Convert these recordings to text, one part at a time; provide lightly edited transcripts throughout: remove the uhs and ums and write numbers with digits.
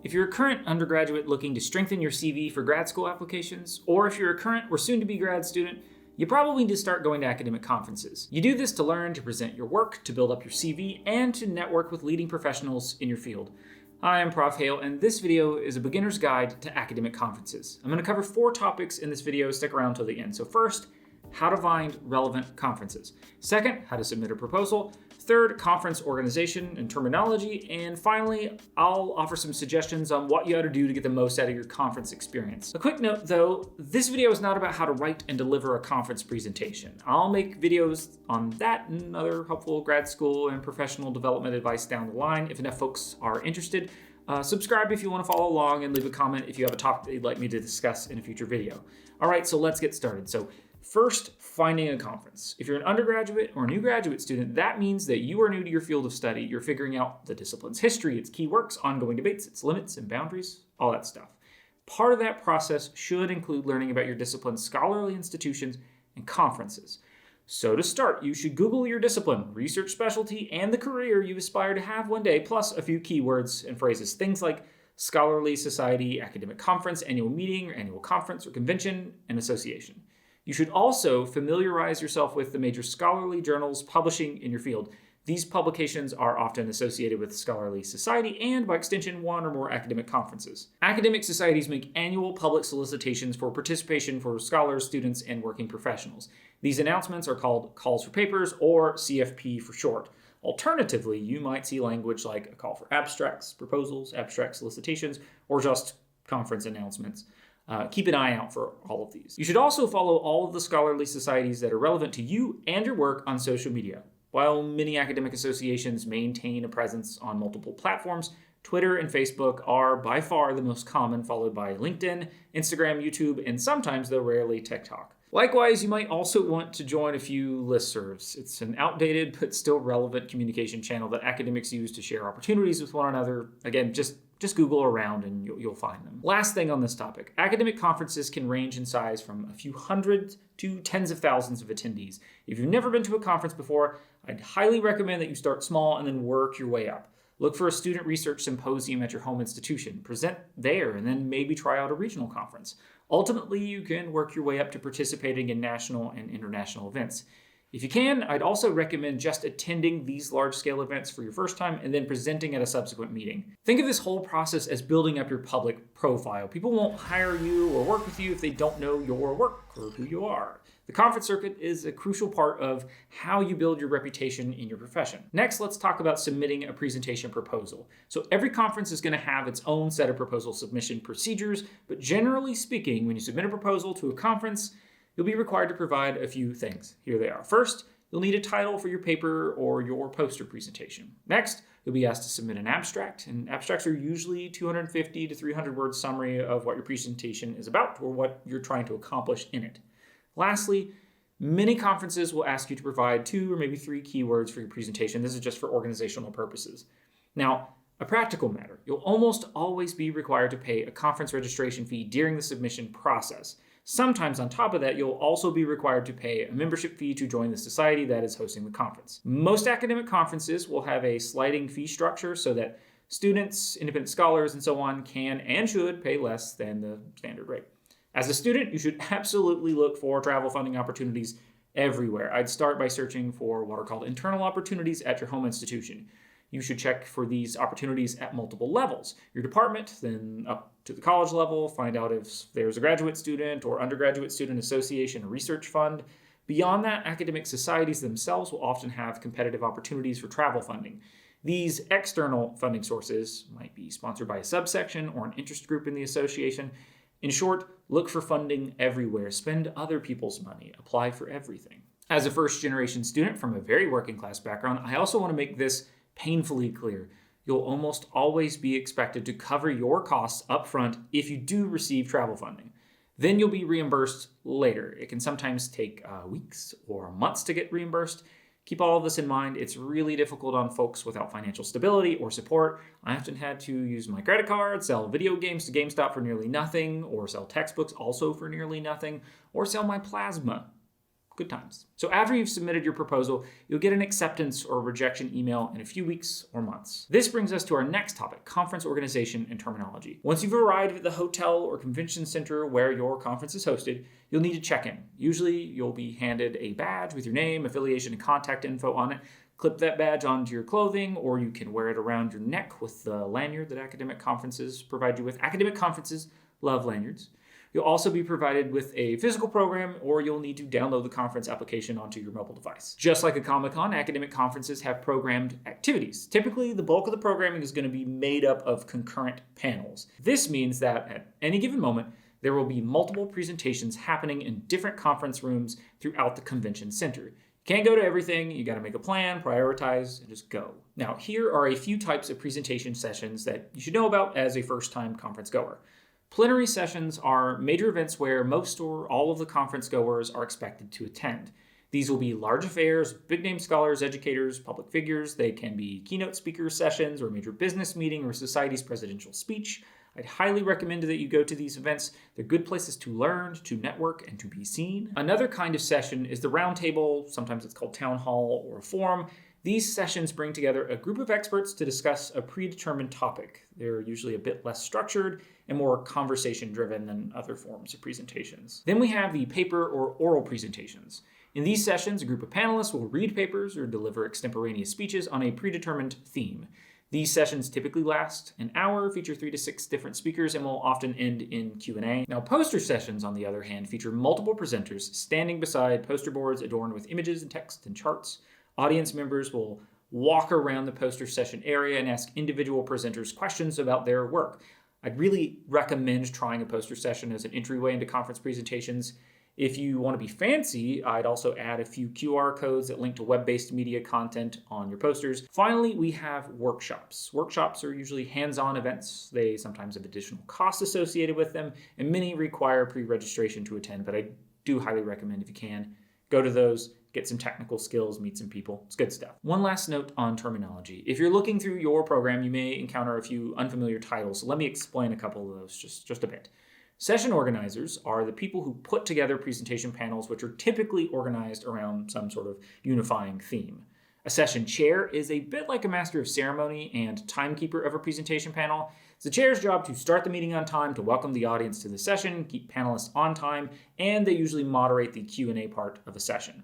If you're a current undergraduate looking to strengthen your CV for grad school applications, or if you're a current or soon-to-be grad student, you probably need to start going to academic conferences. You do this to learn, to present your work, to build up your CV, and to network with leading professionals in your field. Hi, I'm Prof. Hale, and this video is a beginner's guide to academic conferences. I'm going to cover 4 topics in this video. Stick around till the end. So first, how to find relevant conferences. Second, how to submit a proposal. Third, conference organization and terminology. And finally, I'll offer some suggestions on what you ought to do to get the most out of your conference experience. A quick note though, this video is not about how to write and deliver a conference presentation. I'll make videos on that and other helpful grad school and professional development advice down the line if enough folks are interested. Subscribe if you want to follow along and leave a comment if you have a topic that you'd like me to discuss in a future video. All right, so let's get started. So first, finding a conference. If you're an undergraduate or a new graduate student, that means that you are new to your field of study. You're figuring out the discipline's history, its key works, ongoing debates, its limits and boundaries, all that stuff. Part of that process should include learning about your discipline's scholarly institutions and conferences. So to start, you should Google your discipline, research specialty, and the career you aspire to have one day, plus a few keywords and phrases. Things like scholarly society, academic conference, annual meeting, or annual conference, or convention, and association. You should also familiarize yourself with the major scholarly journals publishing in your field. These publications are often associated with scholarly society and, by extension, one or more academic conferences. Academic societies make annual public solicitations for participation for scholars, students, and working professionals. These announcements are called calls for papers, or CFP for short. Alternatively, you might see language like a call for abstracts, proposals, abstract solicitations, or just conference announcements. Keep an eye out for all of these. You should also follow all of the scholarly societies that are relevant to you and your work on social media. While many academic associations maintain a presence on multiple platforms, Twitter and Facebook are by far the most common, followed by LinkedIn, Instagram, YouTube, and sometimes, though rarely, TikTok. Likewise, you might also want to join a few listservs. It's an outdated but still relevant communication channel that academics use to share opportunities with one another. Again, just Google around and you'll find them. Last thing on this topic, academic conferences can range in size from a few hundred to tens of thousands of attendees. If you've never been to a conference before, I'd highly recommend that you start small and then work your way up. Look for a student research symposium at your home institution, present there, and then maybe try out a regional conference. Ultimately, you can work your way up to participating in national and international events. If you can, I'd also recommend just attending these large-scale events for your first time and then presenting at a subsequent meeting. Think of this whole process as building up your public profile. People won't hire you or work with you if they don't know your work or who you are. The conference circuit is a crucial part of how you build your reputation in your profession. Next, let's talk about submitting a presentation proposal. So every conference is going to have its own set of proposal submission procedures, but generally speaking, when you submit a proposal to a conference, you'll be required to provide a few things. Here they are. First, you'll need a title for your paper or your poster presentation. Next, you'll be asked to submit an abstract, and abstracts are usually 250 to 300 word summary of what your presentation is about or what you're trying to accomplish in it. Lastly, many conferences will ask you to provide 2 or maybe 3 keywords for your presentation. This is just for organizational purposes. Now, a practical matter, you'll almost always be required to pay a conference registration fee during the submission process. Sometimes on top of that, you'll also be required to pay a membership fee to join the society that is hosting the conference. Most academic conferences will have a sliding fee structure so that students, independent scholars, and so on can and should pay less than the standard rate. As a student, you should absolutely look for travel funding opportunities everywhere. I'd start by searching for what are called internal opportunities at your home institution. You should check for these opportunities at multiple levels. Your department, then up to the college level, find out if there's a graduate student or undergraduate student association or research fund. Beyond that, academic societies themselves will often have competitive opportunities for travel funding. These external funding sources might be sponsored by a subsection or an interest group in the association. In short, look for funding everywhere. Spend other people's money. Apply for everything. As a first-generation student from a very working-class background, I also want to make this painfully clear. You'll almost always be expected to cover your costs up front if you do receive travel funding. Then you'll be reimbursed later. It can sometimes take weeks or months to get reimbursed. Keep all of this in mind. It's really difficult on folks without financial stability or support. I often had to use my credit card, sell video games to GameStop for nearly nothing, or sell textbooks also for nearly nothing, or sell my plasma Good times. So after you've submitted your proposal, you'll get an acceptance or rejection email in a few weeks or months. This brings us to our next topic, conference organization and terminology. Once you've arrived at the hotel or convention center where your conference is hosted, you'll need to check in. Usually you'll be handed a badge with your name, affiliation, and contact info on it. Clip that badge onto your clothing, or you can wear it around your neck with the lanyard that academic conferences provide you with. Academic conferences love lanyards. You'll also be provided with a physical program, or you'll need to download the conference application onto your mobile device. Just like a Comic-Con, academic conferences have programmed activities. Typically, the bulk of the programming is going to be made up of concurrent panels. This means that at any given moment, there will be multiple presentations happening in different conference rooms throughout the convention center. You can't go to everything, you got to make a plan, prioritize, and just go. Now, here are a few types of presentation sessions that you should know about as a first-time conference goer. Plenary sessions are major events where most or all of the conference goers are expected to attend. These will be large affairs, big-name scholars, educators, public figures. They can be keynote speaker sessions or a major business meeting or society's presidential speech. I'd highly recommend that you go to these events. They're good places to learn, to network, and to be seen. Another kind of session is the roundtable. Sometimes it's called town hall or a forum. These sessions bring together a group of experts to discuss a predetermined topic. They're usually a bit less structured and more conversation-driven than other forms of presentations. Then we have the paper or oral presentations. In these sessions, a group of panelists will read papers or deliver extemporaneous speeches on a predetermined theme. These sessions typically last an hour, feature 3 to 6 different speakers, and will often end in Q&A. Now, poster sessions, on the other hand, feature multiple presenters standing beside poster boards adorned with images and text and charts. Audience members will walk around the poster session area and ask individual presenters questions about their work. I'd really recommend trying a poster session as an entryway into conference presentations. If you want to be fancy, I'd also add a few QR codes that link to web-based media content on your posters. Finally, we have workshops. Workshops are usually hands-on events. They sometimes have additional costs associated with them, and many require pre-registration to attend, but I do highly recommend, if you can, go to those, get some technical skills, meet some people. It's good stuff. One last note on terminology. If you're looking through your program, you may encounter a few unfamiliar titles, so let me explain a couple of those just a bit. Session organizers are the people who put together presentation panels, which are typically organized around some sort of unifying theme. A session chair is a bit like a master of ceremony and timekeeper of a presentation panel. It's the chair's job to start the meeting on time, to welcome the audience to the session, keep panelists on time, and they usually moderate the Q&A part of a session.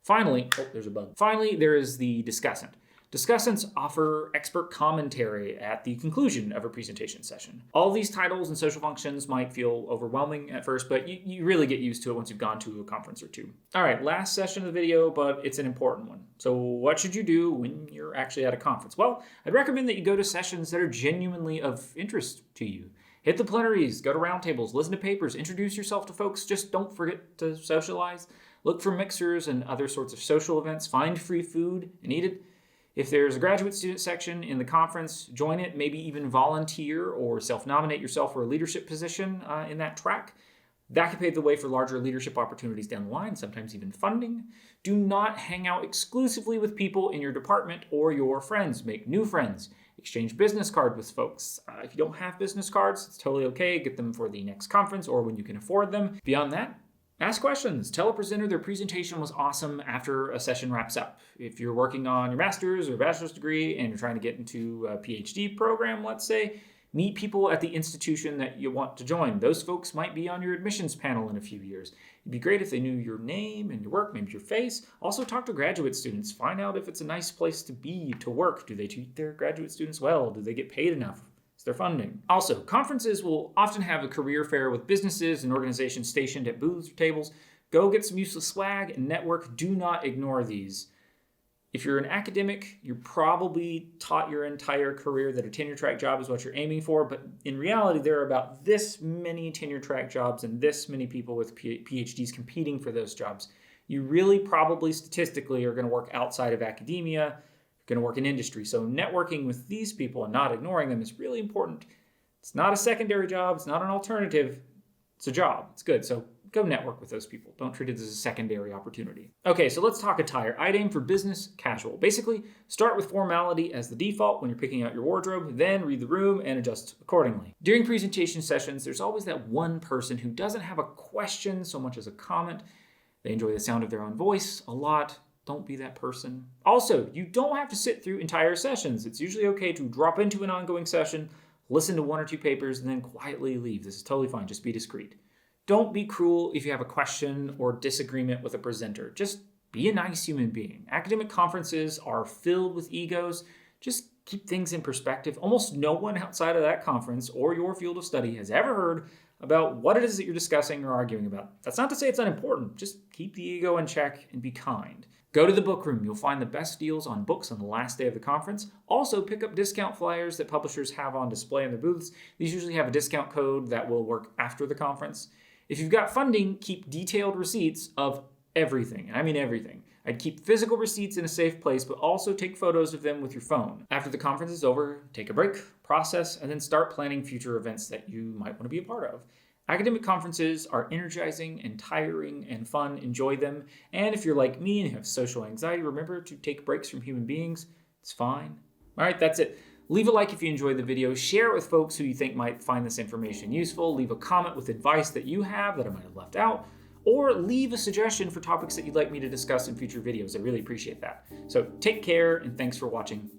Finally, there's a bug. Finally, there is the discussant. Discussants offer expert commentary at the conclusion of a presentation session. All these titles and social functions might feel overwhelming at first, but you really get used to it once you've gone to a conference or two. All right, last session of the video, but it's an important one. So what should you do when you're actually at a conference? Well, I'd recommend that you go to sessions that are genuinely of interest to you. Hit the plenaries, go to roundtables, listen to papers, introduce yourself to folks. Just don't forget to socialize. Look for mixers and other sorts of social events. Find free food and eat it. If there's a graduate student section in the conference, join it, maybe even volunteer or self-nominate yourself for a leadership position in that track. That could pave the way for larger leadership opportunities down the line, sometimes even funding. Do not hang out exclusively with people in your department or your friends. Make new friends. Exchange business cards with folks. If you don't have business cards, it's totally okay. Get them for the next conference or when you can afford them. Beyond that, ask questions. Tell a presenter their presentation was awesome after a session wraps up. If you're working on your master's or bachelor's degree and you're trying to get into a PhD program, let's say, meet people at the institution that you want to join. Those folks might be on your admissions panel in a few years. It'd be great if they knew your name and your work, maybe your face. Also talk to graduate students. Find out if it's a nice place to be, to work. Do they treat their graduate students well? Do they get paid enough? Their funding. Also, conferences will often have a career fair with businesses and organizations stationed at booths or tables. Go get some useless swag and network. Do not ignore these. If you're an academic, you're probably taught your entire career that a tenure track job is what you're aiming for, but in reality, there are about this many tenure track jobs and this many people with PhDs competing for those jobs. You really probably statistically are going to work outside of academia, going to work in industry. So networking with these people and not ignoring them is really important. It's not a secondary job. It's not an alternative. It's a job. It's good. So go network with those people. Don't treat it as a secondary opportunity. Okay, so let's talk attire. I'd aim for business casual. Basically, start with formality as the default when you're picking out your wardrobe, then read the room and adjust accordingly. During presentation sessions, there's always that one person who doesn't have a question so much as a comment. They enjoy the sound of their own voice a lot. Don't be that person. Also, you don't have to sit through entire sessions. It's usually okay to drop into an ongoing session, listen to 1 or 2 papers, and then quietly leave. This is totally fine. Just be discreet. Don't be cruel if you have a question or disagreement with a presenter. Just be a nice human being. Academic conferences are filled with egos. Just keep things in perspective. Almost no one outside of that conference or your field of study has ever heard about what it is that you're discussing or arguing about. That's not to say it's unimportant. Just keep the ego in check and be kind. Go to the book room. You'll find the best deals on books on the last day of the conference. Also, pick up discount flyers that publishers have on display in their booths. These usually have a discount code that will work after the conference. If you've got funding, keep detailed receipts of everything. And I mean everything. I'd keep physical receipts in a safe place, but also take photos of them with your phone. After the conference is over, take a break, process, and then start planning future events that you might want to be a part of. Academic conferences are energizing and tiring and fun. Enjoy them. And if you're like me and have social anxiety, remember to take breaks from human beings. It's fine. All right, that's it. Leave a like if you enjoyed the video. Share it with folks who you think might find this information useful. Leave a comment with advice that you have that I might have left out. Or leave a suggestion for topics that you'd like me to discuss in future videos. I really appreciate that. So take care and thanks for watching.